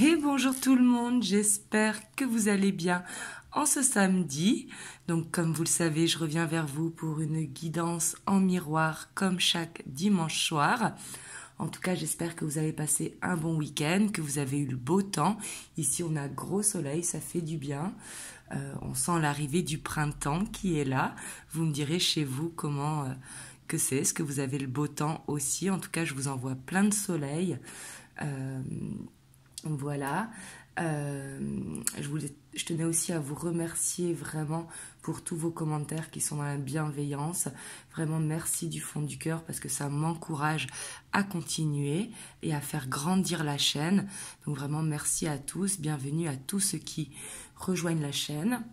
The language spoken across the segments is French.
Et bonjour tout le monde, j'espère que vous allez bien en ce samedi. Donc comme vous le savez, je reviens vers vous pour une guidance en miroir comme chaque dimanche soir. En tout cas, j'espère que vous avez passé un bon week-end, que vous avez eu le beau temps. Ici, on a gros soleil, ça fait du bien. On sent l'arrivée du printemps qui est là. Vous me direz chez vous comment que c'est. Est-ce que vous avez le beau temps aussi? En tout cas, je vous envoie plein de soleil. Voilà. Je tenais aussi à vous remercier vraiment pour tous vos commentaires qui sont dans la bienveillance. Vraiment merci du fond du cœur parce que ça m'encourage à continuer et à faire grandir la chaîne. Donc vraiment merci à tous, bienvenue à tous ceux qui rejoignent la chaîne.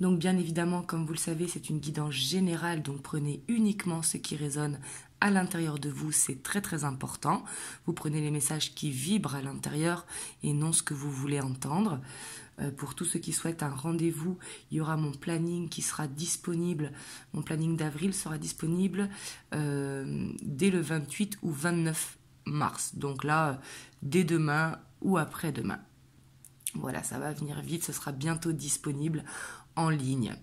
Donc bien évidemment, comme vous le savez, c'est une guidance générale, donc prenez uniquement ce qui résonne à l'intérieur de vous, c'est très très important. Vous prenez les messages qui vibrent à l'intérieur et non ce que vous voulez entendre. Pour tous ceux qui souhaitent un rendez-vous, il y aura mon planning qui sera disponible. Mon planning d'avril sera disponible dès le 28 ou 29 mars. Donc là, dès demain ou après-demain. Voilà, ça va venir vite, ce sera bientôt disponible en ligne.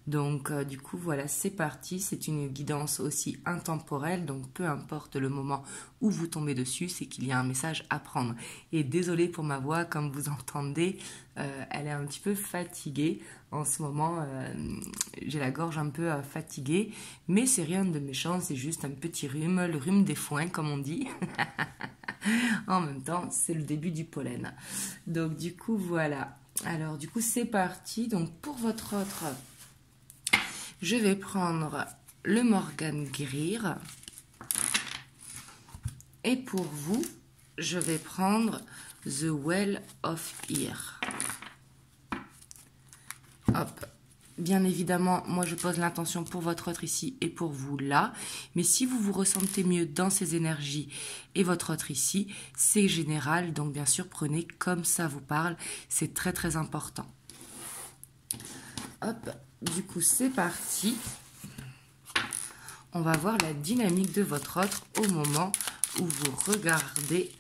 Donc du coup voilà, c'est parti, c'est une guidance aussi intemporelle, donc peu importe le moment où vous tombez dessus, c'est qu'il y a un message à prendre. Et désolée pour ma voix, comme vous entendez, elle est un petit peu fatiguée en ce moment, j'ai la gorge un peu fatiguée, mais c'est rien de méchant, c'est juste un petit rhume, le rhume des foins comme on dit. En même temps, c'est le début du pollen. Donc du coup voilà, alors du coup c'est parti, donc pour votre autre... Je vais prendre le Morgan Greer et pour vous, je vais prendre The Well of Ear. Hop. Bien évidemment, moi je pose l'intention pour votre autre ici et pour vous là. Mais si vous vous ressentez mieux dans ces énergies et votre autre ici, c'est général. Donc bien sûr, prenez comme ça vous parle. C'est très très important. Hop. Du coup, c'est parti. On va voir la dynamique de votre autre au moment où vous regardez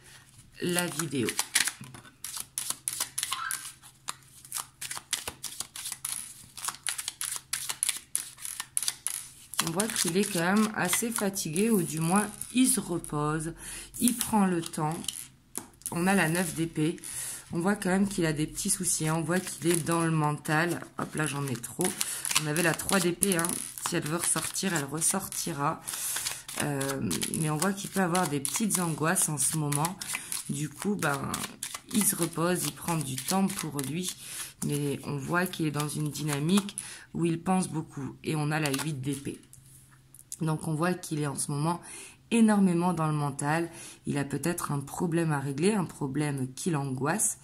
la vidéo. On voit qu'il est quand même assez fatigué, ou du moins, il se repose. Il prend le temps. On a la 9 d'épée. On voit quand même qu'il a des petits soucis. On voit qu'il est dans le mental. Hop, là, j'en ai trop. On avait la 3 d'épée. Hein. Si elle veut ressortir, elle ressortira. Mais on voit qu'il peut avoir des petites angoisses en ce moment. Du coup, ben, il se repose, il prend du temps pour lui. Mais on voit qu'il est dans une dynamique où il pense beaucoup. Et on a la 8 d'épée. Donc, on voit qu'il est en ce moment énormément dans le mental. Il a peut-être un problème à régler, un problème qui l'angoisse.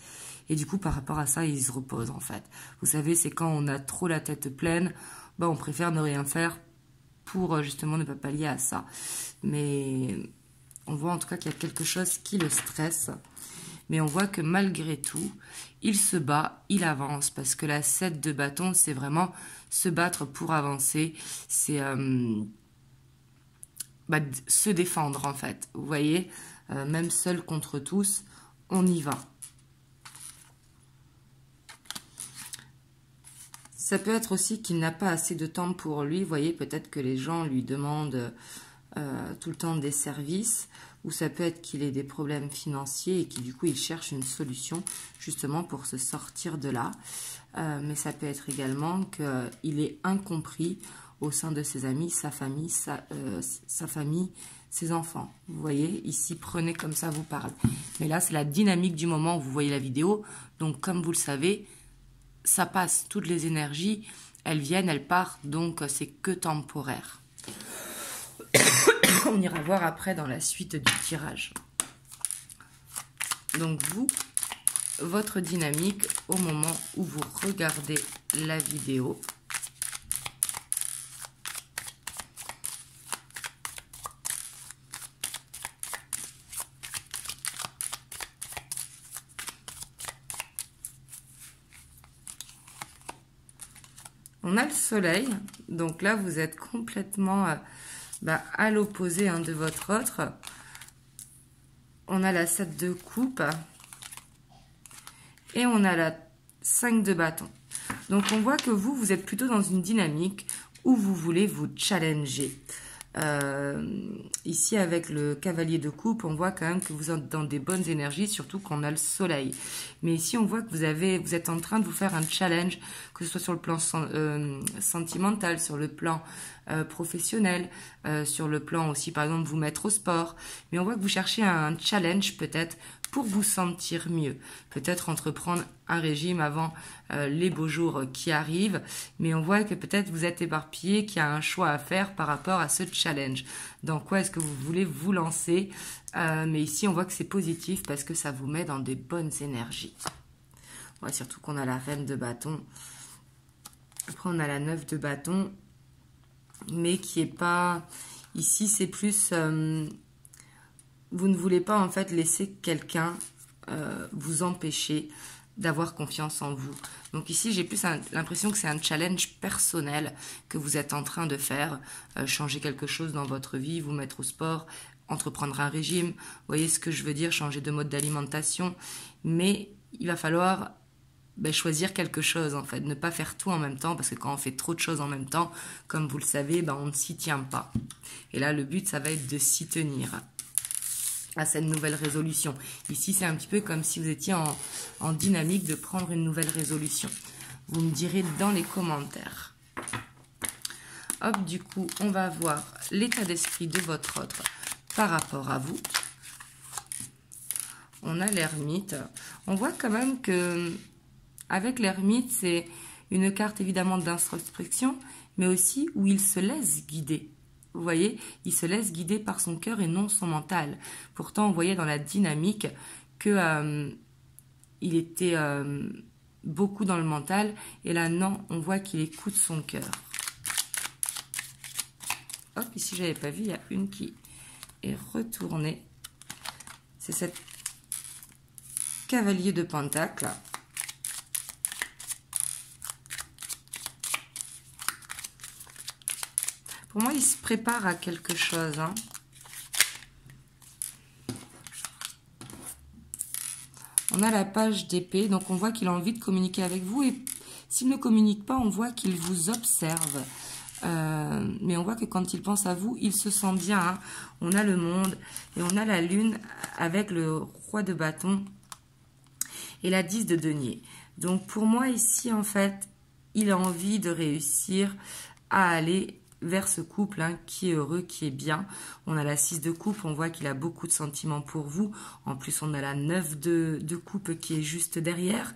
Et du coup, par rapport à ça, il se repose en fait. Vous savez, c'est quand on a trop la tête pleine, ben, on préfère ne rien faire pour justement ne pas pallier à ça. Mais on voit en tout cas qu'il y a quelque chose qui le stresse. Mais on voit que malgré tout, il se bat, il avance. Parce que la 7 de bâton, c'est vraiment se battre pour avancer. C'est... se défendre en fait, vous voyez, même seul contre tous, on y va. Ça peut être aussi qu'il n'a pas assez de temps pour lui, vous voyez, peut-être que les gens lui demandent tout le temps des services, ou ça peut être qu'il ait des problèmes financiers et qu'il du coup il cherche une solution justement pour se sortir de là, mais ça peut être également qu'il est incompris au sein de ses amis, sa famille, sa famille, ses enfants. Vous voyez, ici, prenez comme ça vous parle. Mais là, c'est la dynamique du moment où vous voyez la vidéo. Donc, comme vous le savez, ça passe. Toutes les énergies, elles viennent, elles partent. Donc, c'est que temporaire. On ira voir après dans la suite du tirage. Donc, vous, votre dynamique au moment où vous regardez la vidéo. On a le soleil, donc là vous êtes complètement à l'opposé de votre autre. On a la 7 de coupe, Et on a la 5 de bâton. Donc on voit que vous êtes plutôt dans une dynamique où vous voulez vous challenger. Ici avec le cavalier de coupe, on voit quand même que vous êtes dans des bonnes énergies, surtout qu'on a le soleil. Mais ici on voit que vous êtes en train de vous faire un challenge, que ce soit sur le plan sentimental, sur le plan professionnel, sur le plan aussi par exemple vous mettre au sport. Mais on voit que vous cherchez un challenge peut-être pour vous sentir mieux. Peut-être entreprendre un régime avant les beaux jours qui arrivent. Mais on voit que peut-être vous êtes éparpillé, qu'il y a un choix à faire par rapport à ce challenge. Dans quoi est-ce que vous voulez vous lancer? Mais ici, on voit que c'est positif parce que ça vous met dans des bonnes énergies. Ouais, surtout qu'on a la reine de bâton. Après, on a la 9 de bâton. Mais qui est pas... Ici, c'est plus... vous ne voulez pas en fait laisser quelqu'un vous empêcher d'avoir confiance en vous. Donc ici, j'ai plus l'impression que c'est un challenge personnel que vous êtes en train de faire. Changer quelque chose dans votre vie, vous mettre au sport, entreprendre un régime. Vous voyez ce que je veux dire, changer de mode d'alimentation. Mais il va falloir choisir quelque chose en fait. Ne pas faire tout en même temps parce que quand on fait trop de choses en même temps, comme vous le savez, on ne s'y tient pas. Et là, le but, ça va être de s'y tenir à cette nouvelle résolution. Ici, c'est un petit peu comme si vous étiez en dynamique de prendre une nouvelle résolution. Vous me direz dans les commentaires. Hop, du coup, on va voir l'état d'esprit de votre autre par rapport à vous. On a l'ermite. On voit quand même que avec l'ermite, c'est une carte évidemment d'introspection, mais aussi où il se laisse guider. Vous voyez, il se laisse guider par son cœur et non son mental. Pourtant, on voyait dans la dynamique que il était beaucoup dans le mental. Et là, non, on voit qu'il écoute son cœur. Hop, ici, je n'avais pas vu, il y a une qui est retournée. C'est cette cavalier de pentacle. Pour moi, il se prépare à quelque chose. On a la page d'épée, donc on voit qu'il a envie de communiquer avec vous. Et s'il ne communique pas, on voit qu'il vous observe. Mais on voit que quand il pense à vous, il se sent bien. On a le monde et on a la lune avec le roi de bâton et la 10 de denier. Donc pour moi, ici, en fait, il a envie de réussir à aller vers ce couple qui est heureux, qui est bien. On a la 6 de coupe, on voit qu'il a beaucoup de sentiments pour vous. En plus, on a la 9 de coupe qui est juste derrière.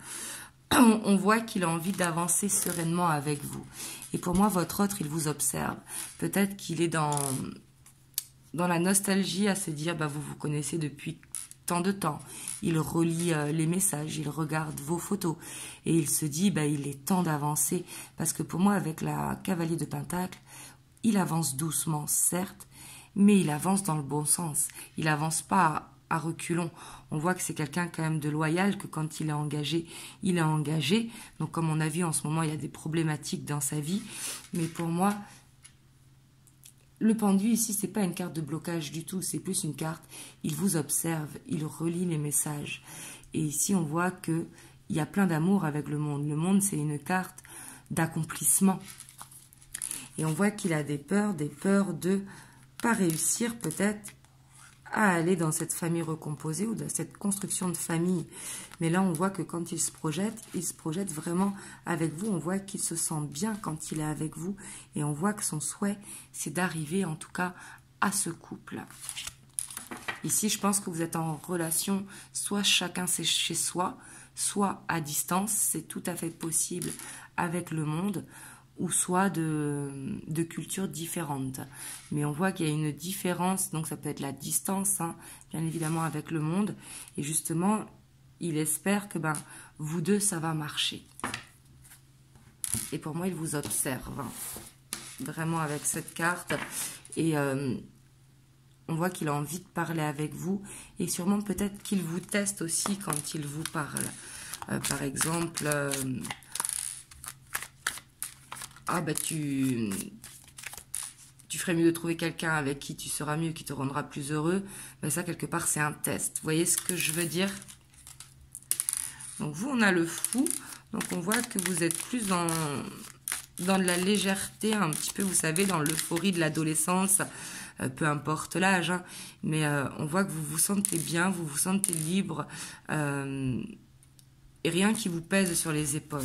On voit qu'il a envie d'avancer sereinement avec vous. Et pour moi, votre autre, il vous observe. Peut-être qu'il est dans la nostalgie à se dire, vous vous connaissez depuis tant de temps. Il relit les messages, il regarde vos photos. Et il se dit, il est temps d'avancer. Parce que pour moi, avec la cavalier de pentacle, il avance doucement, certes, mais il avance dans le bon sens. Il avance pas à reculons. On voit que c'est quelqu'un quand même de loyal, que quand il est engagé, il est engagé. Donc comme on a vu en ce moment, il y a des problématiques dans sa vie. Mais pour moi, le pendu ici, c'est pas une carte de blocage du tout. C'est plus une carte, il vous observe, il relit les messages. Et ici, on voit qu'il y a plein d'amour avec le monde. Le monde, c'est une carte d'accomplissement. Et on voit qu'il a des peurs de pas réussir peut-être à aller dans cette famille recomposée ou dans cette construction de famille. Mais là, on voit que quand il se projette vraiment avec vous. On voit qu'il se sent bien quand il est avec vous. Et on voit que son souhait, c'est d'arriver en tout cas à ce couple. Ici, je pense que vous êtes en relation, soit chacun c'est chez soi, soit à distance. C'est tout à fait possible avec le monde, ou soit de cultures différentes. Mais on voit qu'il y a une différence, donc ça peut être la distance, bien évidemment, avec le monde. Et justement, il espère que vous deux, ça va marcher. Et pour moi, il vous observe, vraiment avec cette carte. Et on voit qu'il a envie de parler avec vous. Et sûrement, peut-être qu'il vous teste aussi quand il vous parle. Par exemple... tu ferais mieux de trouver quelqu'un avec qui tu seras mieux, qui te rendra plus heureux. Mais ça, quelque part, c'est un test. Vous voyez ce que je veux dire? Donc vous, on a le fou. Donc on voit que vous êtes plus dans de la légèreté, un petit peu, vous savez, dans l'euphorie de l'adolescence, peu importe l'âge, hein, mais on voit que vous vous sentez bien, vous vous sentez libre, et rien qui vous pèse sur les épaules.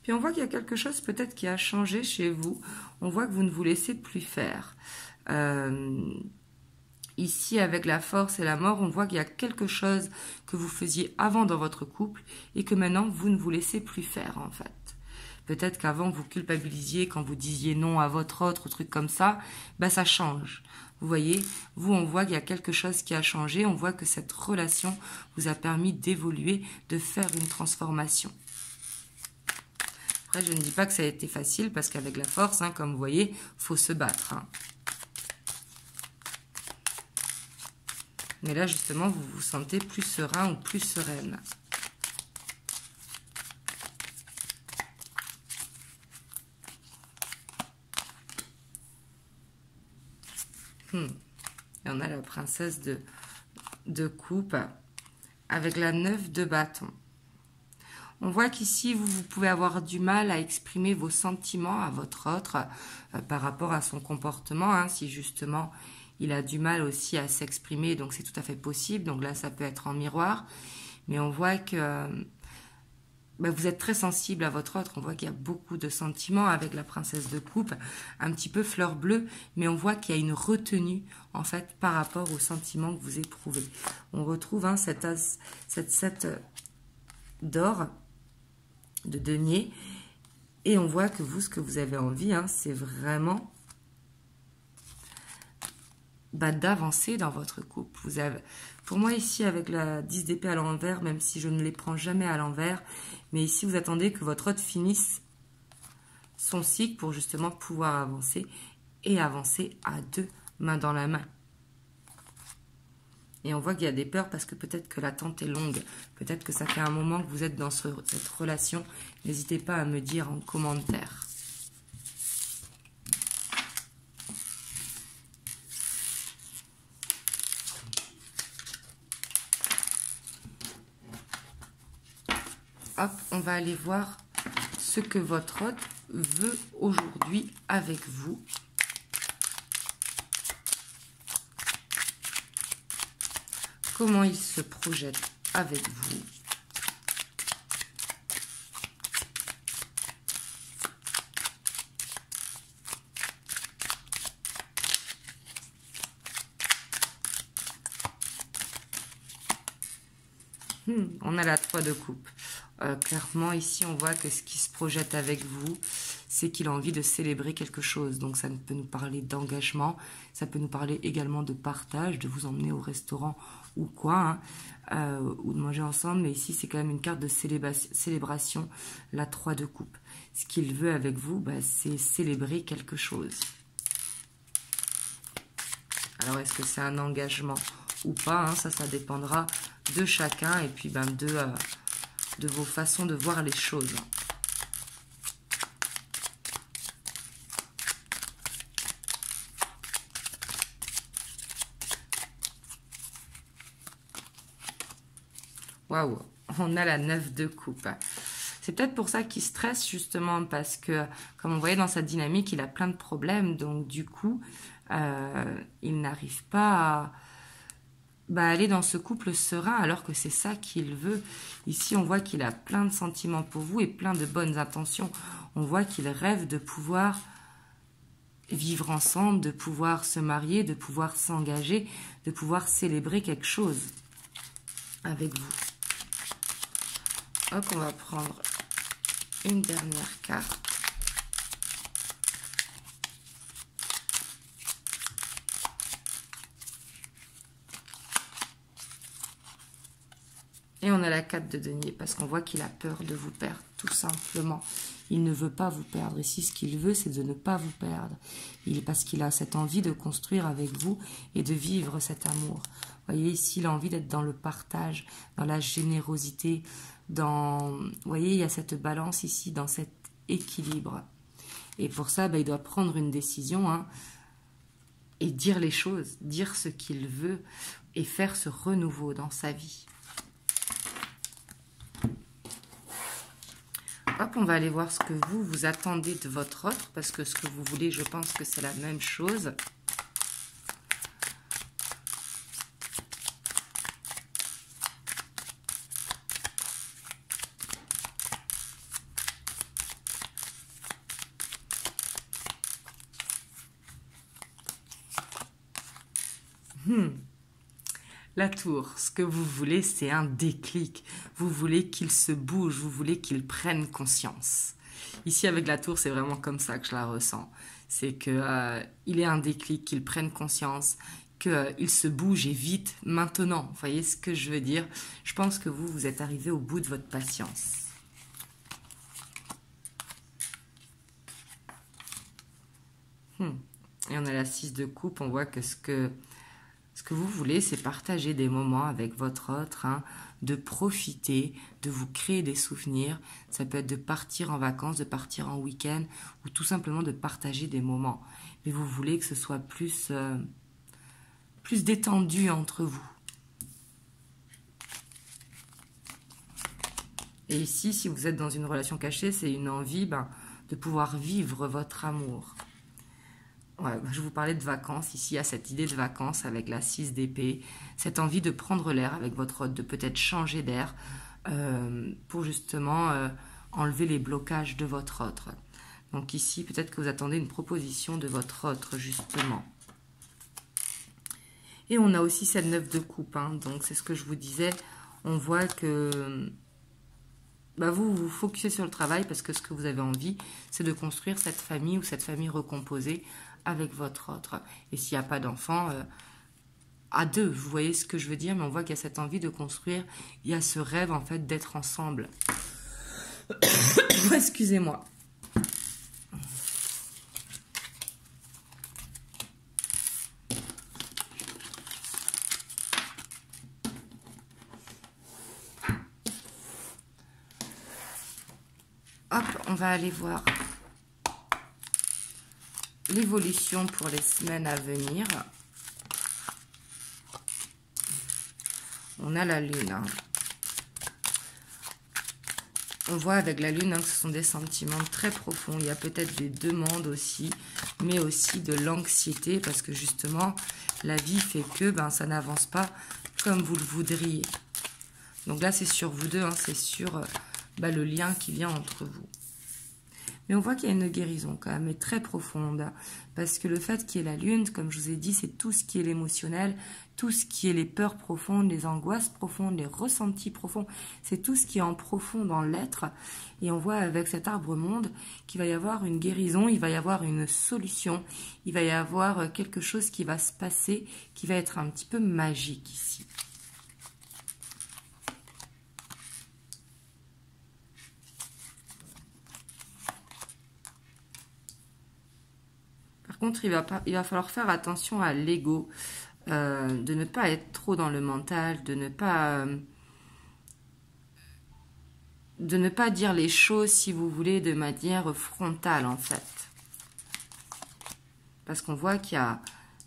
Puis on voit qu'il y a quelque chose peut-être qui a changé chez vous. On voit que vous ne vous laissez plus faire. Ici, avec la force et la mort, on voit qu'il y a quelque chose que vous faisiez avant dans votre couple et que maintenant, vous ne vous laissez plus faire, en fait. Peut-être qu'avant, vous culpabilisiez quand vous disiez non à votre autre, truc comme ça. Ben, ça change. Vous voyez, vous, on voit qu'il y a quelque chose qui a changé. On voit que cette relation vous a permis d'évoluer, de faire une transformation. Après, je ne dis pas que ça a été facile parce qu'avec la force, hein, comme vous voyez, il faut se battre. Hein. Mais là, justement, vous vous sentez plus serein ou plus sereine. Et on a la princesse de coupe avec la 9 de bâton. On voit qu'ici, vous pouvez avoir du mal à exprimer vos sentiments à votre autre par rapport à son comportement. Hein, si justement, il a du mal aussi à s'exprimer, donc c'est tout à fait possible. Donc là, ça peut être en miroir. Mais on voit que vous êtes très sensible à votre autre. On voit qu'il y a beaucoup de sentiments avec la princesse de coupe, un petit peu fleur bleue. Mais on voit qu'il y a une retenue, en fait, par rapport aux sentiments que vous éprouvez. On retrouve hein, cette 7 d'or, de denier, et on voit que vous, ce que vous avez envie, hein, c'est vraiment d'avancer dans votre couple. Vous avez, pour moi ici, avec la 10 d'épée à l'envers, même si je ne les prends jamais à l'envers, mais ici vous attendez que votre autre finisse son cycle pour justement pouvoir avancer, et avancer à deux, main dans la main. Et on voit qu'il y a des peurs parce que peut-être que l'attente est longue. Peut-être que ça fait un moment que vous êtes dans cette relation. N'hésitez pas à me dire en commentaire. Hop, on va aller voir ce que votre hôte veut aujourd'hui avec vous. Comment il se projette avec vous. On a la 3 de coupe. Clairement, ici, on voit que ce qui se projette avec vous, c'est qu'il a envie de célébrer quelque chose. Donc, ça peut nous parler d'engagement, ça peut nous parler également de partage, de vous emmener au restaurant ou quoi, hein, ou de manger ensemble. Mais ici, c'est quand même une carte de célébration, la 3 de coupe. Ce qu'il veut avec vous, c'est célébrer quelque chose. Alors, est-ce que c'est un engagement ou pas, hein, ça dépendra de chacun et puis de vos façons de voir les choses. Waouh, on a la 9 de coupe. C'est peut-être pour ça qu'il stresse justement parce que, comme on voyait dans sa dynamique, il a plein de problèmes. Donc du coup, il n'arrive pas à aller dans ce couple serein alors que c'est ça qu'il veut. Ici, on voit qu'il a plein de sentiments pour vous et plein de bonnes intentions. On voit qu'il rêve de pouvoir vivre ensemble, de pouvoir se marier, de pouvoir s'engager, de pouvoir célébrer quelque chose avec vous. Hop, on va prendre une dernière carte. Et on a la 4 de denier parce qu'on voit qu'il a peur de vous perdre, tout simplement. Il ne veut pas vous perdre. Ici, ce qu'il veut, c'est de ne pas vous perdre. Parce qu'il a cette envie de construire avec vous et de vivre cet amour. voyez, ici, il a envie d'être dans le partage, dans la générosité, vous voyez, il y a cette balance ici, dans cet équilibre. Et pour ça, il doit prendre une décision, hein, et dire les choses, dire ce qu'il veut, et faire ce renouveau dans sa vie. Hop, on va aller voir ce que vous attendez de votre autre, parce que ce que vous voulez, je pense que c'est la même chose. La tour, ce que vous voulez, c'est un déclic. Vous voulez qu'il se bouge, vous voulez qu'il prenne conscience. Ici, avec la tour, c'est vraiment comme ça que je la ressens. C'est qu'il ait un déclic, qu'il prenne conscience, qu'il se bouge et vite, maintenant. Vous voyez ce que je veux dire? Je pense que vous êtes arrivé au bout de votre patience. Et on a la 6 de coupe, on voit que ce que vous voulez, c'est partager des moments avec votre autre, hein, de profiter, de vous créer des souvenirs. Ça peut être de partir en vacances, de partir en week-end, ou tout simplement de partager des moments. Mais vous voulez que ce soit plus détendu entre vous. Et ici, si vous êtes dans une relation cachée, c'est une envie de pouvoir vivre votre amour. Ouais, je vous parlais de vacances, ici il y a cette idée de vacances avec la 6 d'épée, cette envie de prendre l'air avec votre autre, de peut-être changer d'air pour justement enlever les blocages de votre autre. Donc ici, peut-être que vous attendez une proposition de votre autre, justement. Et on a aussi cette 9 de coupe, hein, donc c'est ce que je vous disais, on voit que vous vous focussez sur le travail parce que ce que vous avez envie, c'est de construire cette famille ou cette famille recomposée avec votre autre. Et s'il n'y a pas d'enfant, à deux, vous voyez ce que je veux dire, mais on voit qu'il y a cette envie de construire, il y a ce rêve en fait d'être ensemble. Excusez-moi. Hop, on va aller voir l'évolution pour les semaines à venir. On a la lune. Hein. On voit avec la lune que ce sont des sentiments très profonds. Il y a peut-être des demandes aussi, mais aussi de l'anxiété parce que justement, la vie fait que ça n'avance pas comme vous le voudriez. Donc là, c'est sur vous deux, hein, c'est sur le lien qui vient entre vous. Mais on voit qu'il y a une guérison quand même, et très profonde. Parce que le fait qu'il y ait la lune, comme je vous ai dit, c'est tout ce qui est l'émotionnel, tout ce qui est les peurs profondes, les angoisses profondes, les ressentis profonds. C'est tout ce qui est en profond dans l'être. Et on voit avec cet arbre-monde qu'il va y avoir une guérison, il va y avoir une solution, il va y avoir quelque chose qui va se passer, qui va être un petit peu magique ici. Par contre, il va falloir faire attention à l'ego, de ne pas être trop dans le mental, de ne pas dire les choses, si vous voulez, de manière frontale, en fait. Parce qu'on voit qu'il y a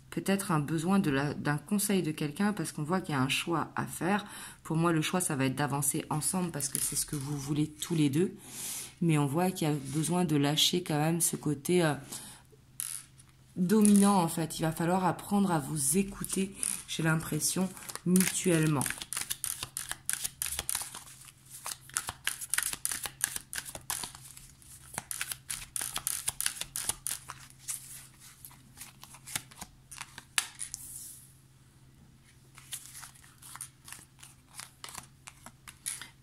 peut-être un besoin d'un conseil de quelqu'un, parce qu'on voit qu'il y a un choix à faire. Pour moi, le choix, ça va être d'avancer ensemble, parce que c'est ce que vous voulez tous les deux. Mais on voit qu'il y a besoin de lâcher quand même ce côté dominant, en fait. Il va falloir apprendre à vous écouter, j'ai l'impression, mutuellement.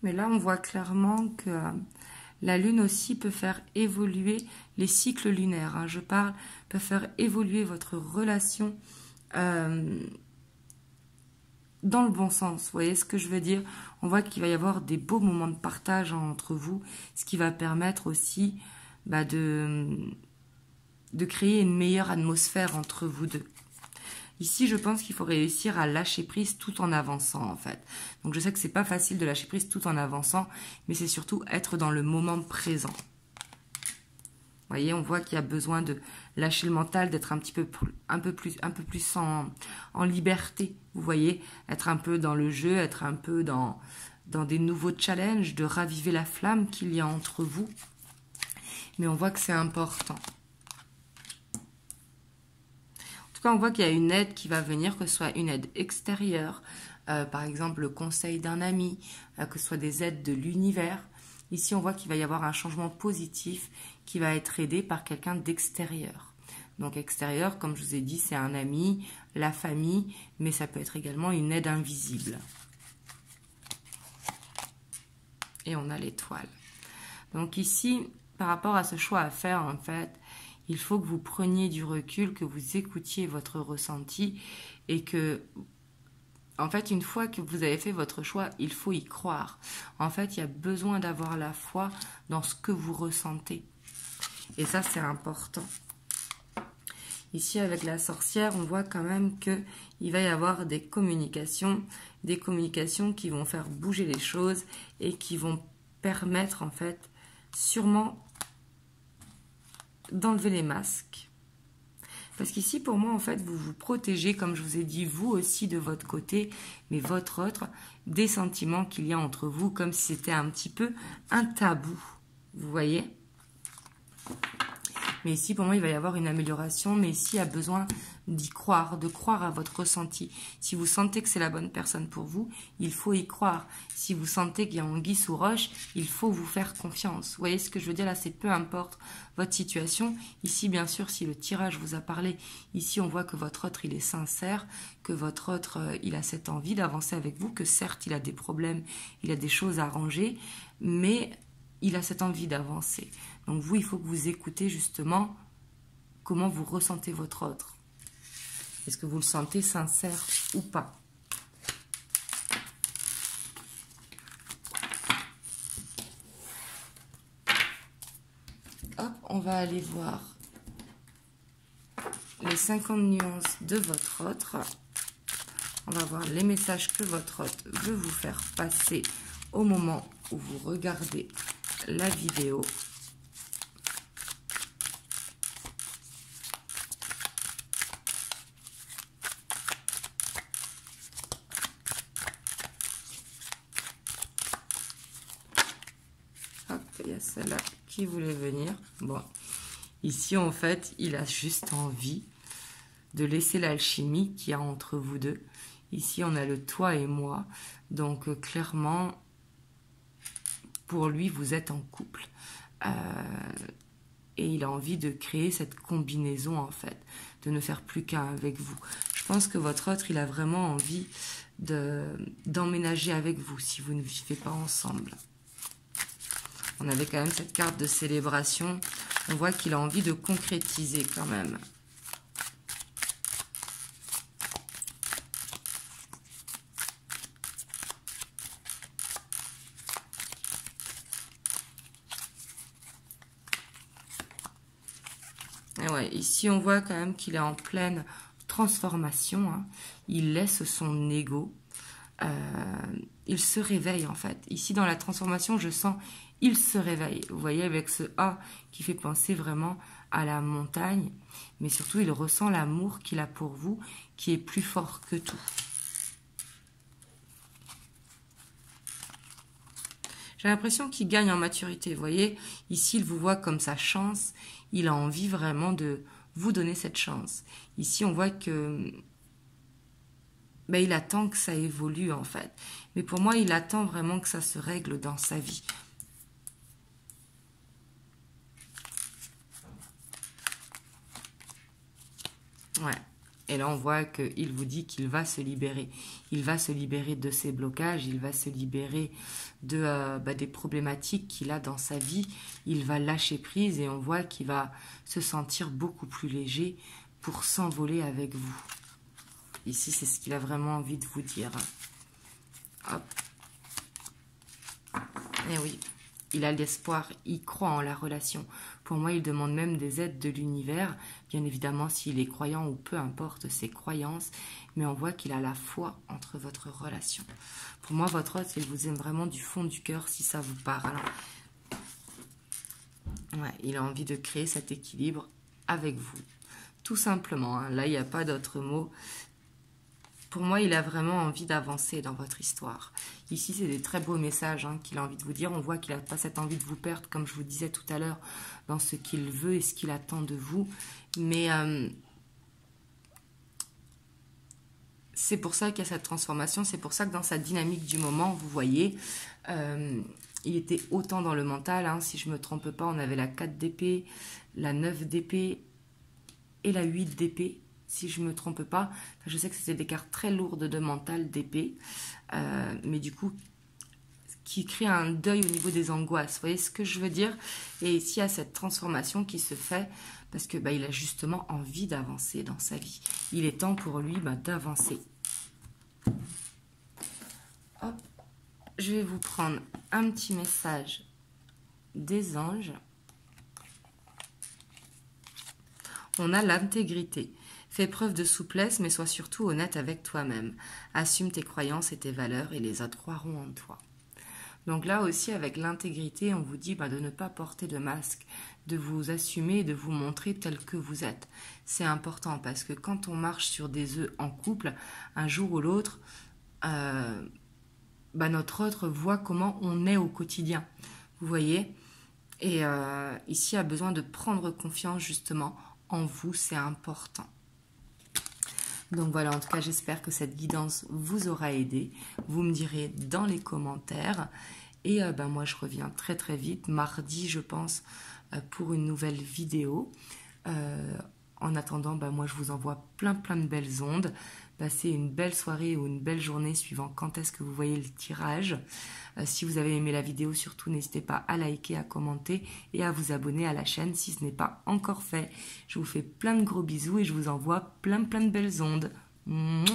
Mais là, on voit clairement que la lune aussi peut faire évoluer les cycles lunaires. Hein, je parle, peut faire évoluer votre relation dans le bon sens. Vous voyez ce que je veux dire? On voit qu'il va y avoir des beaux moments de partage entre vous, ce qui va permettre aussi de créer une meilleure atmosphère entre vous deux. Ici, je pense qu'il faut réussir à lâcher prise tout en avançant, en fait. Donc, je sais que c'est pas facile de lâcher prise tout en avançant, mais c'est surtout être dans le moment présent. Vous voyez, on voit qu'il y a besoin de lâcher le mental, d'être un peu plus en liberté. Vous voyez, être un peu dans le jeu, être un peu dans des nouveaux challenges, de raviver la flamme qu'il y a entre vous. Mais on voit que c'est important. On voit qu'il y a une aide qui va venir, que ce soit une aide extérieure, par exemple le conseil d'un ami, que ce soit des aides de l'univers. Ici, on voit qu'il va y avoir un changement positif qui va être aidé par quelqu'un d'extérieur. Donc extérieur, comme je vous ai dit, c'est un ami, la famille, mais ça peut être également une aide invisible. Et on a l'étoile. Donc ici, par rapport à ce choix à faire, en fait, il faut que vous preniez du recul, que vous écoutiez votre ressenti et que, en fait, une fois que vous avez fait votre choix, il faut y croire. En fait, il y a besoin d'avoir la foi dans ce que vous ressentez. Et ça, c'est important. Ici, avec la sorcière, on voit quand même qu'il va y avoir des communications qui vont faire bouger les choses et qui vont permettre, en fait, sûrement d'enlever les masques. Parce qu'ici, pour moi, en fait, vous vous protégez, comme je vous ai dit, vous aussi de votre côté, mais votre autre, des sentiments qu'il y a entre vous, comme si c'était un petit peu un tabou. Vous voyez ? Mais ici, pour moi, il va y avoir une amélioration, mais ici, il y a besoin d'y croire, de croire à votre ressenti. Si vous sentez que c'est la bonne personne pour vous, il faut y croire. Si vous sentez qu'il y a anguille sous roche, il faut vous faire confiance. Vous voyez ce que je veux dire là, c'est peu importe votre situation. Ici, bien sûr, si le tirage vous a parlé, ici, on voit que votre autre, il est sincère, que votre autre, il a cette envie d'avancer avec vous, que certes, il a des problèmes, il a des choses à arranger, mais il a cette envie d'avancer. Donc vous, il faut que vous écoutez justement comment vous ressentez votre autre. Est-ce que vous le sentez sincère ou pas? Hop, on va aller voir les 50 nuances de votre autre. On va voir les messages que votre autre veut vous faire passer au moment où vous regardez la vidéo. Hop, il y a celle-là qui voulait venir. Bon, ici en fait, il a juste envie de laisser l'alchimie qu'il y a entre vous deux. Ici, on a le toi et moi. Donc, clairement, pour lui, vous êtes en couple. Et il a envie de créer cette combinaison, en fait, de ne faire plus qu'un avec vous. Je pense que votre autre, il a vraiment envie d'emménager avec vous si vous ne vivez pas ensemble. On avait quand même cette carte de célébration. On voit qu'il a envie de concrétiser quand même. Et ouais, ici, on voit quand même qu'il est en pleine transformation. Hein. Il laisse son ego. Il se réveille, en fait. Ici, dans la transformation, je sens il se réveille. Vous voyez, avec ce A qui fait penser vraiment à la montagne. Mais surtout, il ressent l'amour qu'il a pour vous, qui est plus fort que tout. J'ai l'impression qu'il gagne en maturité. Vous voyez, ici, il vous voit comme sa chance. Il a envie vraiment de vous donner cette chance. Ici, on voit que il attend que ça évolue, en fait. Mais pour moi, il attend vraiment que ça se règle dans sa vie. Ouais. Et là, on voit qu'il vous dit qu'il va se libérer. Il va se libérer de ses blocages, il va se libérer des problématiques qu'il a dans sa vie. Il va lâcher prise et on voit qu'il va se sentir beaucoup plus léger pour s'envoler avec vous. Ici, c'est ce qu'il a vraiment envie de vous dire. Hop. Et oui, il a l'espoir, il croit en la relation. Pour moi, il demande même des aides de l'univers, bien évidemment s'il est croyant ou peu importe ses croyances, mais on voit qu'il a la foi entre votre relation. Pour moi, votre hôte, il vous aime vraiment du fond du cœur si ça vous parle. Ouais, il a envie de créer cet équilibre avec vous. Tout simplement, hein. Là, il n'y a pas d'autre mot. Pour moi, il a vraiment envie d'avancer dans votre histoire. Ici, c'est des très beaux messages qu'il a envie de vous dire. On voit qu'il n'a pas cette envie de vous perdre, comme je vous disais tout à l'heure, dans ce qu'il veut et ce qu'il attend de vous. Mais c'est pour ça qu'il y a cette transformation. C'est pour ça que dans sa dynamique du moment, vous voyez, il était autant dans le mental. Si je ne me trompe pas, on avait la 4 d'épée, la 9 d'épée et la 8 d'épée. Si je ne me trompe pas, je sais que c'était des cartes très lourdes de mental, d'épée, mais du coup, qui crée un deuil au niveau des angoisses. Vous voyez ce que je veux dire? Et ici, il y a cette transformation qui se fait parce que il a justement envie d'avancer dans sa vie. Il est temps pour lui d'avancer. Hop, je vais vous prendre un petit message des anges. On a l'intégrité. Fais preuve de souplesse, mais sois surtout honnête avec toi-même. Assume tes croyances et tes valeurs et les autres croiront en toi. Donc là aussi, avec l'intégrité, on vous dit de ne pas porter de masque, de vous assumer et de vous montrer tel que vous êtes. C'est important parce que quand on marche sur des œufs en couple, un jour ou l'autre, notre autre voit comment on est au quotidien. Vous voyez? Et ici, il a besoin de prendre confiance justement en vous, c'est important. Donc voilà, en tout cas, j'espère que cette guidance vous aura aidé. Vous me direz dans les commentaires. Et moi, je reviens très très vite, mardi, je pense, pour une nouvelle vidéo. En attendant, moi, je vous envoie plein de belles ondes. Passez une belle soirée ou une belle journée suivant quand est-ce que vous voyez le tirage. Si vous avez aimé la vidéo, surtout n'hésitez pas à liker, à commenter et à vous abonner à la chaîne si ce n'est pas encore fait. Je vous fais plein de gros bisous et je vous envoie plein de belles ondes. Mouah.